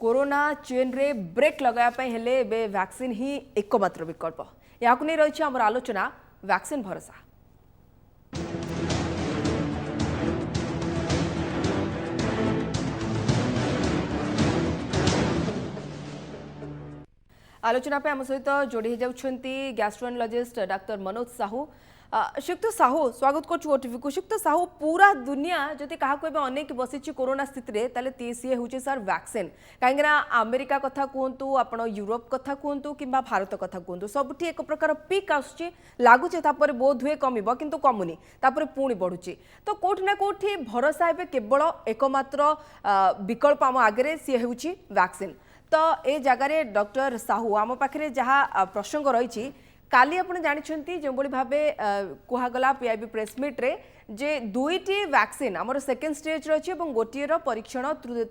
Corona chain रे break लगाया हेले बे वैक्सीन ही एकमात्र विकल्प या नहीं रही आम आलोचना वैक्सीन भरोसा। आलोचना पे आम सहित जोड़ी जाउछंती गैस्ट्रोएनोलॉजिस्ट डॉक्टर मनोज साहू। श्रीयुक्त साहू स्वागत करूँ ओटीवी को। श्रीयुक्त साहू पूरा दुनिया जदि क्या अनेक बसी कोरोना स्थित में सी हूँ सर वैक्सीन कहीं अमेरिका कथा कहतु आपण यूरोप कथा कहतु कि भारत कथा कहतु सबुठी एक प्रकार पिक आगुचे बोध हुए कमिब किंतु कमुनी पुणी बढ़ुची तो कौटि ना कौटि भरोसा ए केवल एकमात्र विकल्प आम आगे सी हूँ वैक्सीन। तो ए जगार डॉक्टर साहू आम पाखे जहाँ प्रसंग रही काली आप जानते जो भाव कहगला पीआईबी प्रेसमिट रे जे दुईटी वैक्सीन आमर सेकेंड स्टेज रही और गोटेर परीक्षण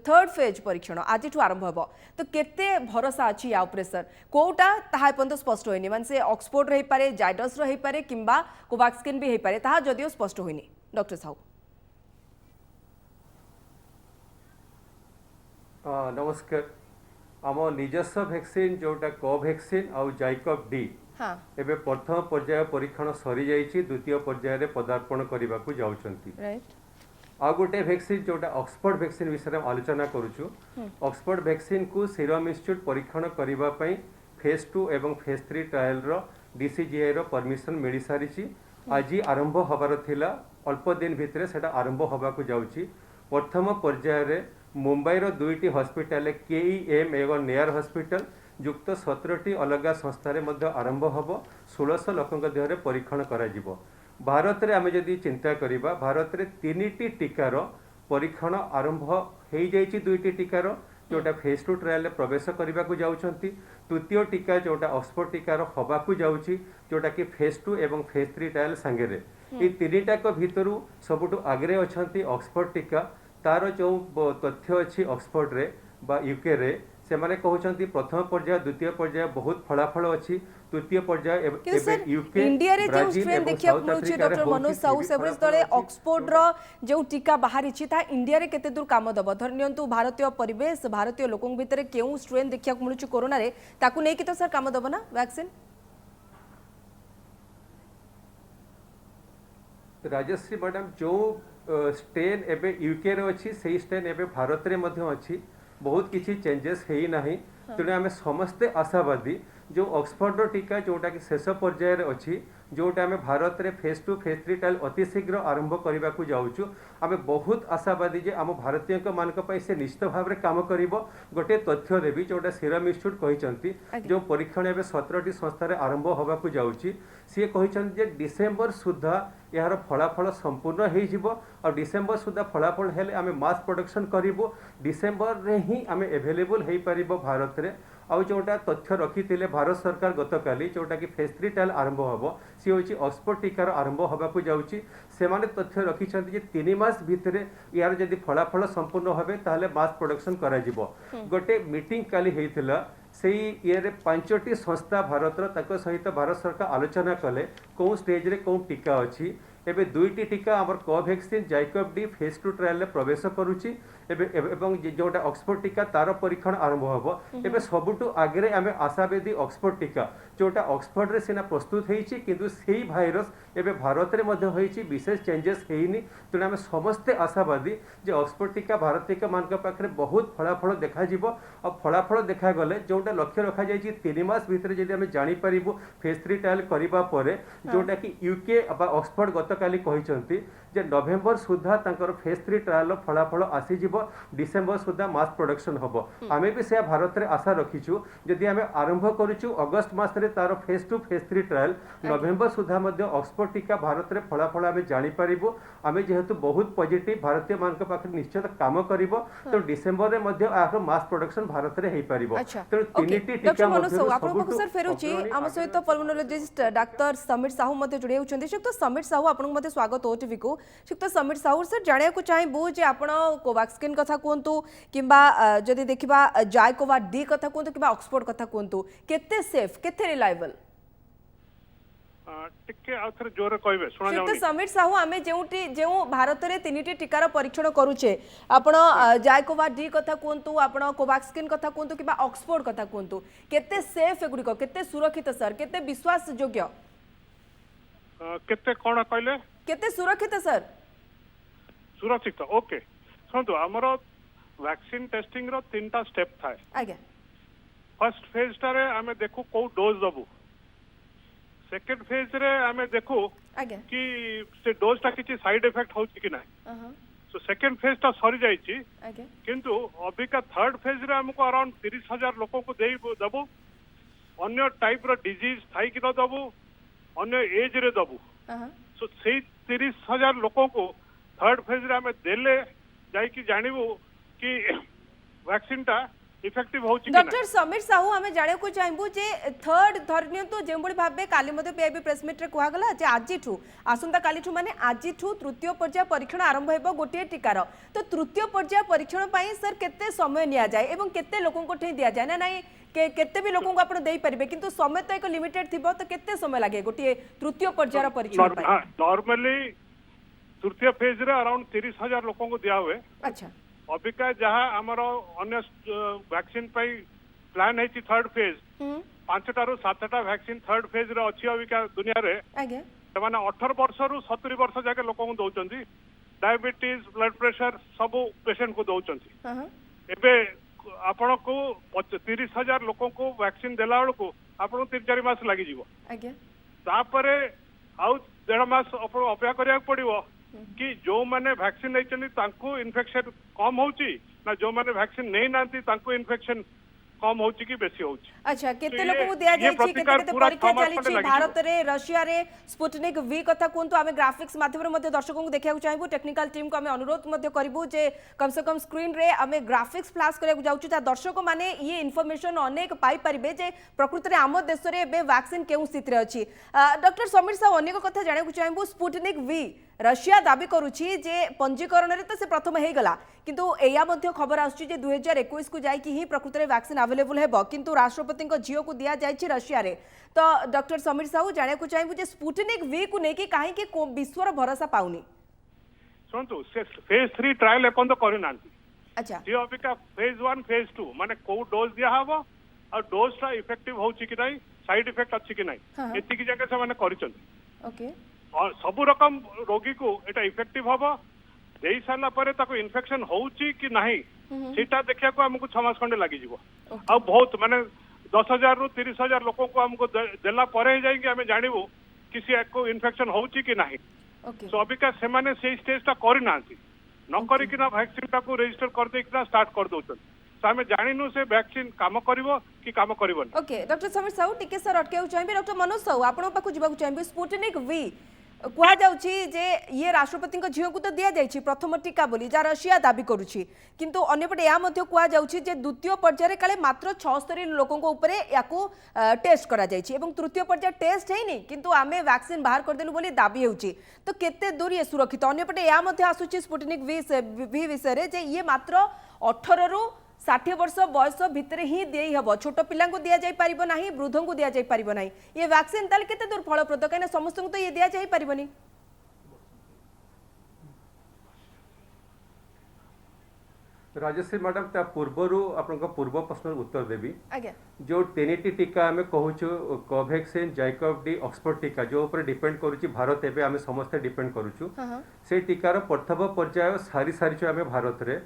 थर्ड फेज परीक्षण आज आरंभ हो तो केते भरोसा अच्छी या सर कोटा तापर्यंत स्पष्ट होनी मान से ऑक्सफोर्ड रही पारे जाइडस रही पारे किंबा कोवैक्सिन भी हो पारे ता जदिओ स्पष्ट होनी। डॉक्टर साहू नमस्कार। आम निजस्व वैक्सीन जोटा कोवैक्सिन आउ जाइकोव डी एबे प्रथम पर्याय परीक्षण सरी जाइछि द्वितीय पर्याय पदार्पण करने को जाउछंती। आ गोटे वैक्सीन जोटा ऑक्सफोर्ड वैक्सीन विषय में आलोचना करूछु। ऑक्सफोर्ड वैक्सीन को सीरम इंस्टीट्यूट परीक्षण करबा पई फेज 2 एवं फेज 3 ट्रायल रो डीसीजीआई रो परमिशन मिल सारी आज आरंभ होबार थिला अल्प दिन भितर सेटा आरंभ होबा को जाउछि। प्रथम पर्याय रे मुंबई रो दुईटी हॉस्पिटल केईएम एवं नेयर हॉस्पिटल युक्त 17टी अलग संस्थार आरंभ हम 1600 लोकों देहरे परीक्षण करा जिवो। भारत रे आमे जदि चिंता करिबा भारत रे 3टी टीकार परीक्षण आरंभ हो जाइछि। दुईटी टीकार जोटा फेज 2 ट्रायल रे प्रवेश करने को जाउछंती। तृतीय टीका जोटा ऑक्सफोर्ड टीकार हवा को जाउछि जोटा कि फेज 2 एवं फेज 3 ट्रायल संगे रे ए तीनटाक भितरु सबुठु आगरे अछंती ऑक्सफोर्ड टीका। तार जो तथ्य अच्छी ऑक्सफोर्ड रे बा यूके रे से माने कहउछंती प्रथम पर्याय द्वितीय पर्याय बहुत फलाफल अच्छी तृतीय पर्याय यूके इंडिया रे जो स्ट्रेन देखिया मिलुची डॉक्टर मनोज साहू से तले ऑक्सफोर्ड रो जो टीका बाहरी छि ता इंडिया रे केते दूर काम दबो धरनियंतु भारतीय परिवेश भारतीय लोकन भितरे केउ स्ट्रेन देखिया मिलुची कोरोना रे ताकू नै कि तो सर काम दबो ना वैक्सीन। राजश्री मैडम जो स्टेन एबे यूके रे अच्छी से स्टेन एबे भारत रे मध्य अच्छी बहुत किसी चेंजेस है ना तेणु आम समस्ते आशावादी जो ऑक्सफोर्ड टीका जोटा कि शेष पर्याय अच्छी जोटा आम भारत रे फेज 2 फेज 3 ट्रायल अति शीघ्र आरंभ करने को जाऊँ आम बहुत आशावादी जे आम भारतीय मान से निश्चित भाव में कम कर गोटे तथ्य देवी जोटा सीरम इंस्टीट्यूट कहते जो परीक्षण एवं 17टी संस्थार आरंभ होगा जाऊँगी सी कहते डिसेम्बर सुधा यार फलाफल संपूर्ण हो डिसेम्बर सुधा फलाफल हेले आम मास प्रोडक्शन करूँ डिसेम्बर रे ही आम एभेलेबल हो पार भारत में। आउ जोटा तथ्य रखी भारत सरकार गत काली जोटा कि फेज 3 ट्रायल आरंभ हम सी हूँ ऑक्सफोर्ड टीकार आरंभ होगा जाऊँगी से तथ्य रखी 3 मास भितर यार जदि फलाफल संपूर्ण हे ताहले मास प्रोडक्शन करा जिवो। गोटे मीटिंग काली होइथिला से ये 5टी संस्था भारत सहित भारत सरकार आलोचना कले कौ स्टेज रे कौ टीका अच्छी एबे दुईटी टीका आमर Covaxin ZyCoV D phase 2 trial प्रवेश करुच्ची एवं जोटा ऑक्सफोर्ड टीका तार परीक्षण आरंभ हम एबे सबुठु आगे आम आशावादी ऑक्सफोर्ड टीका जोटा ऑक्सफोर्ड रे सिना प्रस्तुत होइछि किंतु सेही भाइरस एबे भारत रे मध्य होइछि विशेष चेंजेस हेइनी तेणु आम समस्ते आशावादी जे ऑक्सफोर्ड टीका भारतीय मान पाखे बहुत फलाफल देखा जिवो और फलाफल देखा गले जोटा लक्ष्य रखा जाइछि 3 मास भितर जदि आम जानि परिबु फेज 3 ट्रायल करिबा परे जोटा कि यूके बा ऑक्सफोर्ड गतकाली कहिसंती जे नवेम्बर सुधा तांकर फेज 3 ट्रायल फलाफल आसी जिवो डिसेम्बर सुधा मास प्रोडक्शन होबो। आमे भी से भारत रे आशा रखिछु जदि आमे आरंभ करूछु अगस्त मास रे तार फेज 2 फेज 3 ट्रायल नवेम्बर सुधा मध्य ऑक्सफोर्ड टीका भारत रे फलाफल आमे जानि परिबु आमे जेहेतु बहुत पॉजिटिव भारतीय मान के पाखे निश्चित काम करिवो तो डिसेम्बर रे मध्य आरो मास प्रोडक्शन भारत रे हेइ परिबो। तो तीनटी टीका मध्य आपन सर फेरुची आम सहित पल्मोनोलॉजिस्ट डॉक्टर समीर साहू मते जुड़े होचंदी। तो समीर साहू आपन मते स्वागत ओटीवी को। तो समीर साहू सर जानिया को चाहेबू जे आपण कोवैक्सिन कथा कहतु किंबा जदि देखिबा जाइकोव डी कथा कहतु किंबा ऑक्सफोर्ड कथा कहतु केते सेफ केते रिलायबल। टिके आउ थरे जोर कहबे सुना श्रीयुक्त जाउनी समीर साहू आम जो भारत में 3टी टीकार परीक्षण करुचे आपण जायकोवा डी कथा कहतु आपण कोवाक्सिन कथा कहतु कि ऑक्सफोर्ड कथा कहतु केते सेफ एगुड़िक केते सुरक्षित सर केते विश्वास योग्य केते कोन कहले केते सुरक्षित सर सुरक्षित ओके सुनतु हमर वैक्सीन टेस्टिंग रो 3टा स्टेप थाए आज्ञा फर्स्ट फेज टारे आमे देखु को डोज दबु सेकंड फेज रे आमे देखु आज्ञा कि से डोज टा किछि साइड इफेक्ट होछि कि नाही सो सेकंड फेज टा सरी जाइछि आज्ञा किंतु अबिका थर्ड फेज रे हमको अराउंड 30,000 लोगों को देई दबु अन्य टाइप रो डिजीज थाई कि दबु अन्य एज रे दबु सो से 30,000 लोगों को थर्ड फेज रे हमें देले जाई कि जानिबु कि वैक्सीन टा इफेक्टिव होछि कि डॉक्टर समीर साहू आम जाना को चाहबू जे थर्ड धरनी तो जो भाव काली प्रेस मीट कह गला जे आज आसंता काली माने आज तृतीय पर्याय परीक्षण आरंभ हो गोटे टीकार तो तृतीय पर्याय परीक्षण पर सर केते समय निया जाए एवं केते लोगों को दि जाए ना नहीं केते भी लोगों को आप दे पारे किंतु समय तो एक लिमिटेड थिबो तो केते समय लगे गोटे तृतीय पर्याय परीक्षण पर नॉर्मली तृतीय फेज रे अराउंड 30,000 लोगों को दिया हुए अच्छा अबिका जहाँ आमर अन्य वैक्सीन पाई प्लान है थर्ड फेज 5टा रु 7टा वैक्सीन थर्ड फेज रे अछि अबिका दुनिया रे आज्ञा माने 18 वर्ष रु 70 वर्ष जाके लोगों को दउचंती डायबिटीज ब्लड प्रेशर सब पेशेंट को दउचंती एबे आपण को 30,000 लोगों को वैक्सीन देला बेल को आपण 3-4 मास लागि जीवो आज्ञा तापरे आउ 1.5 मास अपेक्षा करिया पड़िवो कि जो माने वैक्सीन नहीं तांको इन्फेक्शन कम होची ना जो माने वैक्सीन नहीं नांती तांको इन्फेक्शन कम होची कि बेसी होची अच्छा केते लोक को दिया जाय छी केते केते परीक्षा चली छी भारत रे रशिया रे स्पुटनिक वी कथा कोंतु आमे ग्राफिक्स माध्यम रे मध्ये दर्शकों को देखिया चाहबो टेक्निकल टीम को आमे अनुरोध मध्ये करबो जे कम से कम स्क्रीन रे आमे ग्राफिक्स फ्लैश करिया जाउछु ता दर्शक माने ये इन्फॉर्मेशन अनेक पाई परिबे जे प्रकृत रे आम देश रे बे वैक्सीन केउ स्थिति रे अछि डॉक्टर समीर साहब अनेक कथा जाने को चाहबो स्पुटनिक वी रशिया दाबी करुछि जे पंजीकरण रे तो से प्रथम हे गला किंतु एया मध्ये खबर आछी जे 2021 को जाई कि ही प्रकृत रे वैक्सीन अवेलेबल हेबो किंतु राष्ट्रपति को झियो को दिया जाय छि रशिया रे तो डॉक्टर समीर साहू जाने को चाहबो जे स्पुटनिक वी को नेकी काहे कि विश्वर भरोसा पाउनी सुनतु से फेज 3 ट्रायल अपन तो करि नांती अच्छा जे अबिका फेज 1 फेज 2 माने को डोज दिया हबो और डोज टा इफेक्टिव होछि कि नाही साइड इफेक्ट अछि कि नाही एति कि जगह से माने करिसंती ओके और सब रकम रोगी को एटा इफेक्टिव हबो देई साला परे ताको इन्फेक्शन होउची कि नाही सेटा देखिया को हमको 6 मास खंडे लागि जीवो आ बहुत माने 10,000 रु 30,000 लोगों को हमको देला परे ही जाएंगे हमें जानिबो किसी को इन्फेक्शन होउची कि नाही सो अबिका से माने से स्टेज ता करि नांती न करी कि ना वैक्सीन ता को रजिस्टर कर दे कि ना स्टार्ट कर दोछन तो हमें जानिनु से वैक्सीन काम करिवो कि काम करिवोनी ओके डॉक्टर समीर साहू टिके सर अटके चाहिए डॉक्टर मनोज साहू आपण पाखु जिबाकु चाहिए स्पुटनिक वी कह जाउछि जे ये राष्ट्रपति झील को तो दि जाइए प्रथम टीका बोली जहाँ रशिया दाबी करुछि किंतु अन्यपटे या कह जाउछि जे द्वितीय पर्याय काले मात्र 76 लोकों ऊपर याकू टेस्ट करा जाइछि एवं तृतीय पर्याय टेस्ट हैनी किंतु आमे वैक्सीन बाहर करदेलु बोली दाबी होउछि तो केते दूर ये सुरक्षित अन्यपटे या आसुछि स्पुटनिक वी विषय रे जे ये मात्र 18 रु 60 वर्ष बयस भितर ही दे हम छोट पिला दि जापर ना वृद्धों को दि जापर ना ये वैक्सीन ताले केते दूर फलप्रद कहीं समस्त तो ये दि जापर राजश्री मैडम ता पूर्वर आपन पूर्व प्रश्न उत्तर देवी आज्ञा जो 3टी टीका आम कहूँ कोवैक्सीन जाइकोव डी ऑक्सफोर्ड टीका जो ऊपर डिपेंड करुच्ची भारत एवं आम समस्ते डिपेंड करुचु से टीकार प्रथम पर्याय सारी सारी आम भारत रे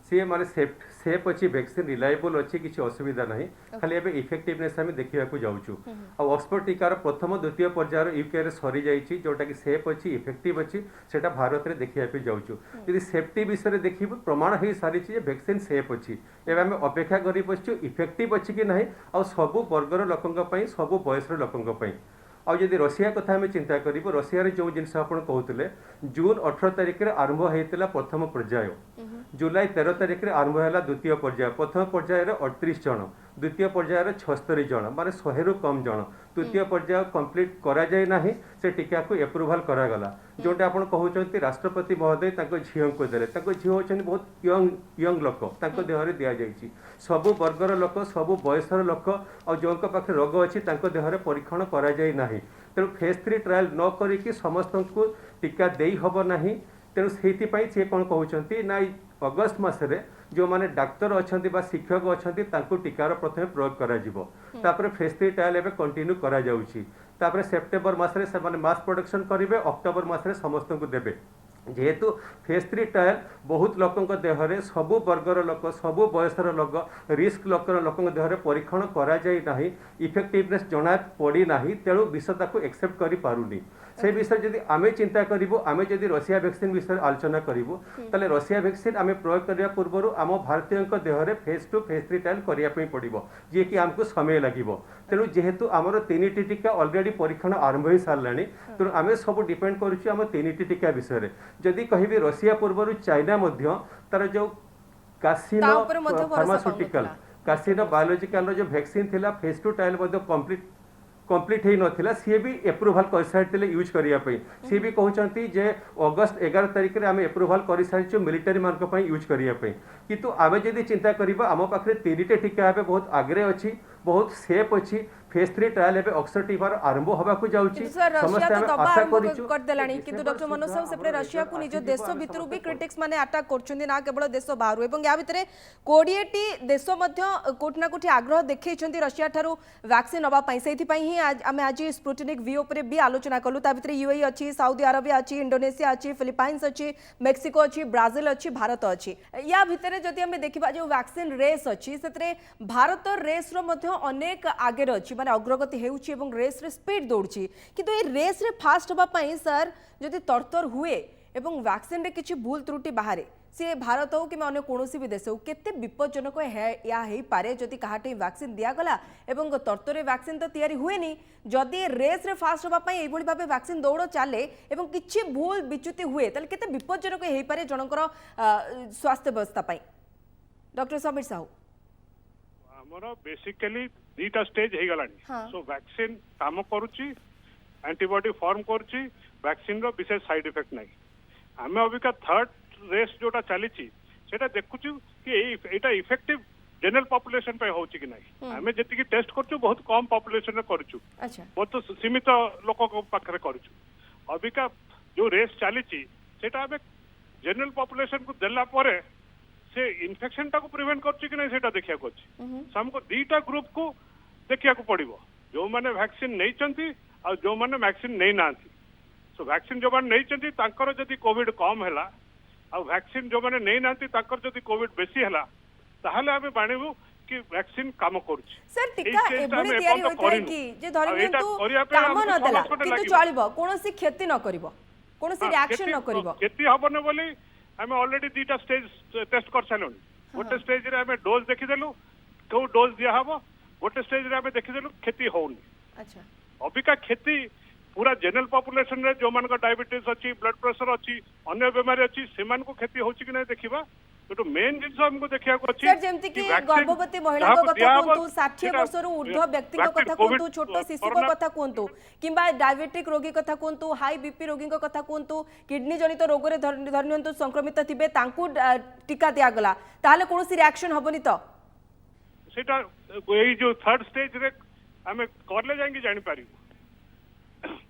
सी माने सेफ अच्छी वैक्सीन रिलायबल अच्छी किसी असुविधा नहीं खाली एबे इफेक्टिवनेस आम देखा जाऊँ आ ऑक्सफोर्ड टीकार प्रथम द्वितीय पर्यायर यूके रे सरी जाइए जोटा कि सेफ अच्छी इफेक्टिव अच्छी सेटा भारत रे देखा जाऊँ यदि सेफ्टी विषय देखिए प्रमाण हो सारी वैक्सीन सेफ अच्छी एवं आम अपेक्षा कर बसचु इफेक्टिव अच्छी कि ना आ सबु वर्गर लोकों सबु बयसर लोकों आउ जदि रशिया कथा आम चिंता करूँ रशिया जो जिन कहते जून 18 तारिख में आरंभ होता प्रथम पर्याय जुलाई 13 तारिख में आरंभ है द्वितीय पर्याय प्रथम पर्याय 38 जन द्वितीय पर्यायर 76 जन माने 100 रु कम जन तृतीय पर्याय कंप्लीट करा जाए नाही से टीका को एप्रूवल करागला जोटा आपण कहउचंती राष्ट्रपति महोदय ताको झियो को देले ताको झियो होचन बहुत यंग लोक ताको देहरे दिया जाईची सबु वर्गर लोक सबु बयसर लोक और जोंक पाखे रोग अछि ताको देहरे परीक्षण करा जाय नाही तेणु फेज 3 ट्रायल न करिकी समस्त को टीका देई हब नाही। तेणु से सी कौन कहते ना अगस्त मसरे जो माने डाक्तर अच्छा बा शिक्षक अच्छा टीकार प्रथम प्रयोग करा फेज 3 ट्रायल एवं कंटिन्यू करा जाउछि। तापर सेप्टेम्बर मसरे से मास प्रोडक्शन करेंगे, अक्टोबर मसरे समस्त को देवे। जेहेतु फेज 3 ट्रायल बहुत लोक देहरे सबु वर्गर लोक सबु बयसर लोक रिस्क लोक देहरे परीक्षण करा जाई नाही, इफेक्टिवनेस जना पड़ी नाही, तेणु विश्व ताको एक्सेप्ट करि पारुनी। से विषय जदि आमे चिंता करिवो, आमे जदि रशिया वैक्सीन विषय आलोचना करिवो ताले रशिया वैक्सीन आमे प्रयोग करिया पूर्वरु आम भारतीयक देहरे फेज 2 फेज 3 ट्रायल करिया पई पड़िबो, जे कि हमको समय लागिबो। तेणु जेहेतु आमर 3टी टीका ऑलरेडी परीक्षण आरंभ हो सारानी, तेणु आमे सब डिपेंड करूछु आम 3टी टीका विषय। जदि कहबी रशिया पूर्वरु चाइना मध्य तार जो कासिनो फार्मास्यूटिकल कासिनो बायोलॉजिकल जो वैक्सीन थिला फेज 2 ट्रायल मध्य कंप्लीट ही नथिला, सी भी एप्रूवाल कर सारी यूज करने सी भी कहते जे अगस्त 11 तारिख में आम एप्रूवाल कर सारी मिलिटारी मान यूज करने किंतु आम जदि चिंता करबा आम पाखे 3टे टीका बहुत आगे अच्छी बहुत सेफ अच्छी। फेज 3 ट्रायल एबे ऑक्सफोर्ड आरंभ होबाकू जाउची, समस्त हम आशा कर देलानी किंतु डॉक्टर मनोज साहू सेपरे रशिया को निज देश भितरु भी क्रिटिक्स माने अटैक करछुंदी ना केवल देश बाहरु एवं या भितरे 20टी देश मध्य कोठ ना कोठी आग्रह देखैछंती रशिया थारु वैक्सीन नबा पई। सेथि पई ही आमे आज स्पुटनिक वी ऊपर भी आलोचना कलु। ता भितरे यूएई अछि, सऊदी अरेबिया अछि, इंडोनेशिया अछि, फिलिपाइंस अछि, मेक्सिको अछि, ब्राजिल अछि, भारत अछि। या भितरे जदि हमें देखिबा जो वैक्सीन रेस अछि सेतरे भारत रेस रो मध्य अनेक आगे अछि, माने अग्रगति हेउछि एवं रेस रे स्पीड दौड़छि। किंतु ए रेस रे फास्ट हबा पई सर जदि तरतर हुए एवं वैक्सीन रे किछि भूल त्रुटि बाहरे से भारत हो कि अन्य कोनोसी भी देश हो केते विपज्जनक है या हेई पारे जदि काहाटे वैक्सीन दिया गला एवं तरतरे वैक्सीन तो तैयारी हुए नी जदि रेस रे फास्ट हबा पई एई भली भाबे वैक्सीन दौड़ चले एवं किछि भूल विच्युति हुए ताले केते विपज्जनक हेई पारे जनकर स्वास्थ्य व्यवस्था पई। डॉक्टर समीर साहू हमरो बेसिकली दीटा स्टेज हे गलानी। सो वैक्सीन काम करूची, एंटीबॉडी फॉर्म करूची, वैक्सीन रो विशेष साइड इफेक्ट नाही। हमें अबिका थर्ड रेस जोटा चलीची सेटा देखुचु कि एटा इफेक्टिव जनरल पॉपुलेशन पे होची कि नाही। हमें जति कि टेस्ट करछु बहुत कम पॉपुलेशन रे करछु, अच्छा बहुत सीमित लोक को पाखरे करछु। अबिका जो रेस चलीची सेटा हमें जनरल पॉपुलेशन को देला परे से इन्फेक्शन टाको प्रिवेंट करछि कि नहीं सेटा देखिया कोछि। हमको दीटा ग्रुप को देखिया को पड़िबो, जो माने वैक्सीन नै चंती और जो माने वैक्सीन नै नांती। सो वैक्सीन जो माने नै चंती तांकर जदी कोविड कम हैला और वैक्सीन जो माने नै नांती तांकर जदी कोविड बेसी हैला ताहले हमें बाणीबो कि वैक्सीन काम करूछि। सर टिका एबोनी तयारी होइतै कि जे धरियंतु काम न देला किंतु चलिबो कोनोसी क्षति न करिवो कोनोसी रिएक्शन न करिवो क्षति हबने बोली हमें ऑलरेडी दीटा स्टेज टेस्ट कर सालुनी। गोटे स्टेज रे हमें डोज देखि देलु को डोज दिया हबो, गोटे स्टेज रे हमें देखि देलु क्षति होउनी। अच्छा अबिका क्षति पूरा जनरल पॉपुलेशन रे जो मान का डायबिटीज अछि, ब्लड प्रेशर अछि, अन्य बीमारी अछि सेमान को क्षति होछि कि नै देखिबा। तो मेन जिंस हमको देखिया को अछि सर जेमति कि गर्भवती महिला को कथा कोंतु 60 वर्ष रु ऊर्ध्व व्यक्ति को कथा कोंतु छोटो शिशु को कथा कोंतु किबा डायबिटिक रोगी कथा कोंतु हाई बीपी रोगी को कथा कोंतु किडनी जनित रोग रे धरनियंतु संक्रमित थिबे तांकु टीका दिया गला ताले कोनोसी रिएक्शन हबनी तो सेटा एई जो थर्ड स्टेज रे हमें करले जांगी जानि पारी।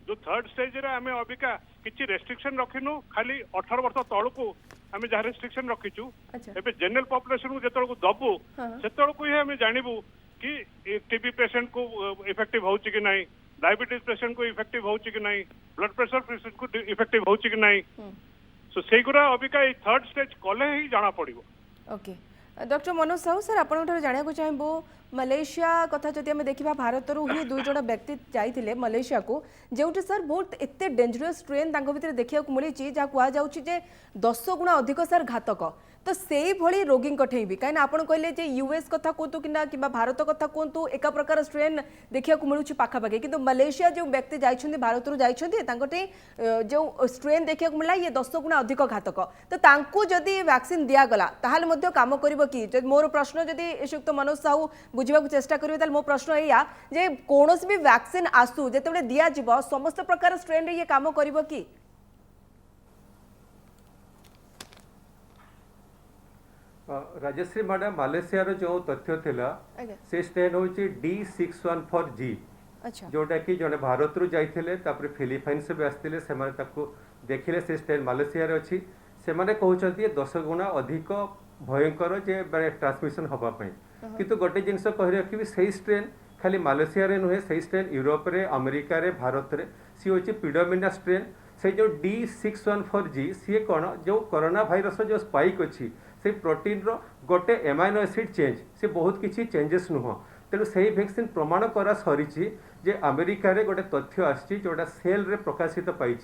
जो थर्ड स्टेज रे हमें अबिका किछि रेस्ट्रिक्शन रखिनु, खाली 18 वर्ष तळ को हमें जहाँ रेस्ट्रिक्शन रखीचु एबे जनरल पॉपुलेशन को जेतळ को दबु सेतळ को ही हमें जानिबु कि टीबी पेशेंट को इफेक्टिव होउची कि नाही, डायबिटीज पेशेंट को इफेक्टिव होउची कि नाही, ब्लड प्रेशर पेशेंट को इफेक्टिव होउची कि नाही। सो सेगुरा अबिका ए थर्ड स्टेज कले ही जाना पड़िबो। Okay doctor Manoj Sahu sir आपन जाना को चाहबो मलेशिया कथा जदि हमें देखा भारत ही 2 जण व्यक्ति जाइथिले मलेशिया को जेउठी सर बहुत एते डेंजरस स्ट्रेन तांको भितर देखिया को मिली जे जा कुआ जाउची जे 10 गुना अधिक सर घातक तो से भली रोगी कठे भी कहीं आप कहले जे यूएस कथा कहतु कि भारत कथा कहतु एक प्रकार स्ट्रेन देखिया को मिलूँ पाखापाखि किंतु मलेशिया जो व्यक्ति जाइछन्ति भारत जाइछन्ति जो स्ट्रेन देखिया को मिला ये 10 गुना अधिक घातक तो तांकु जदि वैक्सीन दिया गला ताहाले मध्ये काम करिवो कि मोर प्रश्न जदि श्रीयुक्त मनोज साहू बुझा चेष्टा करिवे ताल मो प्रश्न एया जे कोनोसी भी वैक्सीन आसु जेतेबे दिया जिवो समस्त प्रकार स्ट्रेन रे ये काम करिवो कि राजश्री मैडम मालेशिया जो तथ्य थिला से स्ट्रेन होची D614G अच्छा जोटा कि जने भारत रु जाइथिले तापर फिलिपाइन्स भी आस्तिले सेमाने ताको देखिले से स्ट्रेन मालेशिया रे अछि सेमाने कहउचंती 10 गुना अधिक भयंकर जे ट्रांसमिशन हवा पई किंतु गोटे जिनस कहि रखिबि सही स्ट्रेन खाली मालेशिया रे नुहे सही स्ट्रेन यूरोप रे अमेरिका रे भारत रे सी होची प्रिडोमिनेंट स्ट्रेन से जो D614G सी कौन जो कोरोना भाइरस जो स्पाइक अच्छी से प्रोटीन रो गोटे एमाइनो एसिड चेंज से बहुत किसी चेंजेस नुह तेणु से वैक्सीन प्रमाण करा सरी जे अमेरिका रे गोटे तथ्य आसी जोटा सेल रे प्रकाशित पाई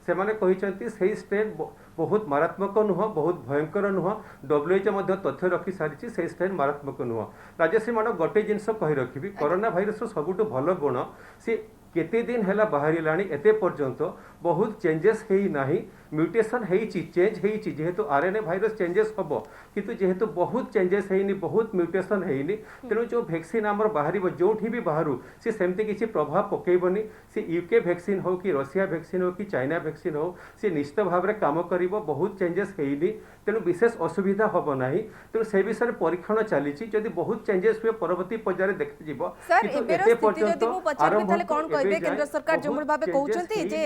से माने कहिसंती सही स्ट्रेन बहुत मारात्मक नुह बहुत भयंकर नुह WHO मध्य तथ्य रखी सारी से स्ट्रेन मारात्मक नुह राजश्री मान गोटे जिनस कहि रखिबि कोरोना भाइरस सबुठु भल गुण से केते दिन हैला बाहरिलाणी एते पर्यंत बहुत चेंजेस हेई नाही म्यूटेशन हेई चेंज हेई जेहेतु आरएनए भाइरस चेंजेस हबो किंतु जेहेतु बहुत चेंजेस हेईनी बहुत म्यूटेशन हेईनी तेणु जो वैक्सीन आमर बाहरिबो जोठी भी बाहरु से सेमती किसी प्रभाव पकेबनी से यूके वैक्सीन हो कि रशिया वैक्सीन हो कि चाइना वैक्सीन हो से निश्चित भाव में काम करिबो बहुत चेंजेस हेईनी तेणु विशेष असुविधा हबो नाही तेणु से विषय परीक्षण चली जदि बहुत चेंजेस हुए परवर्ती पर्याय देखि जिवो सर एबेर स्थिति जदि मु पचारबे ताले कोन कहबे केंद्र सरकार जमुर भाबे कहउचंती जे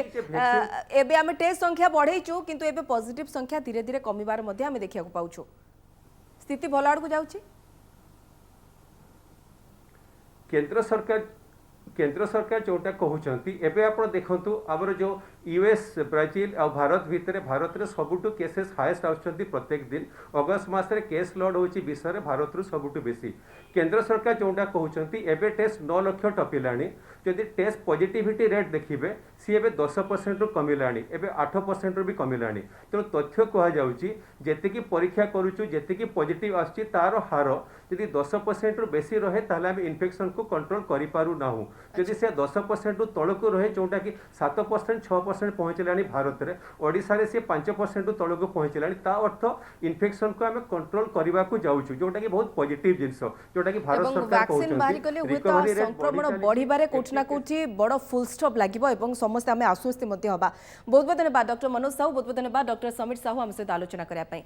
एबे आमे टेस्ट संख्या बढ़ाइछु किंतु एबे पॉजिटिव संख्या धीरे धीरे कमिबार मध्ये आमे देखिया को पाउछु स्थिति भल आड़ को जाउची केंद्र सरकार जोटा कहउचंती एबे आपण देखंतु आबर जो यूएस ब्राजिल आ भारत भितर भारत रे सबुटु केसेस हाईएस्ट आउचंती प्रत्येक दिन अगस्त मास रे केस लोड होची विषय रे भारत रु सबुटु बेसी केंद्र सरकार जोटा कहउचंती एबे टेस्ट 9 लाख टपिलाणी जदि टेस्ट पॉजिटिविटी रेट देखिबे सी एबे 10% रु कमिलाणी एबे 8% रु भी कमिलाणी तेणु तथ्य कहा जाउची जेते की परीक्षा करूछु जेते की पॉजिटिव आछि तार हार यदि 10% रु बेसी रहे ताले हम इन्फेक्शन को कंट्रोल करि पारु नाहु यदि से 10% रु तळको रहे जोटा कि 7% 6% पहुंचलाणी भारत रे ओडिसा रे से 5% रु तळको पहुंचलाणी ता अर्थ इन्फेक्शन को हम कंट्रोल करबा को जाउछु जोटा कि बहुत पॉजिटिव जिंस जोटा कि भारत सरकार वैक्सीन बाहरी कले हुए तो संक्रमण बढ़िबारे कोठ ना कोठी बड़ फुल स्टॉप लागिबो एवं समस्त आमे आश्वस्त मध्ये हबा बहुत बहुत धन्यवाद डॉक्टर मनोज साहू बहुत बहुत धन्यवाद डॉक्टर समीर साहू हम सहित आलोचना करया पई।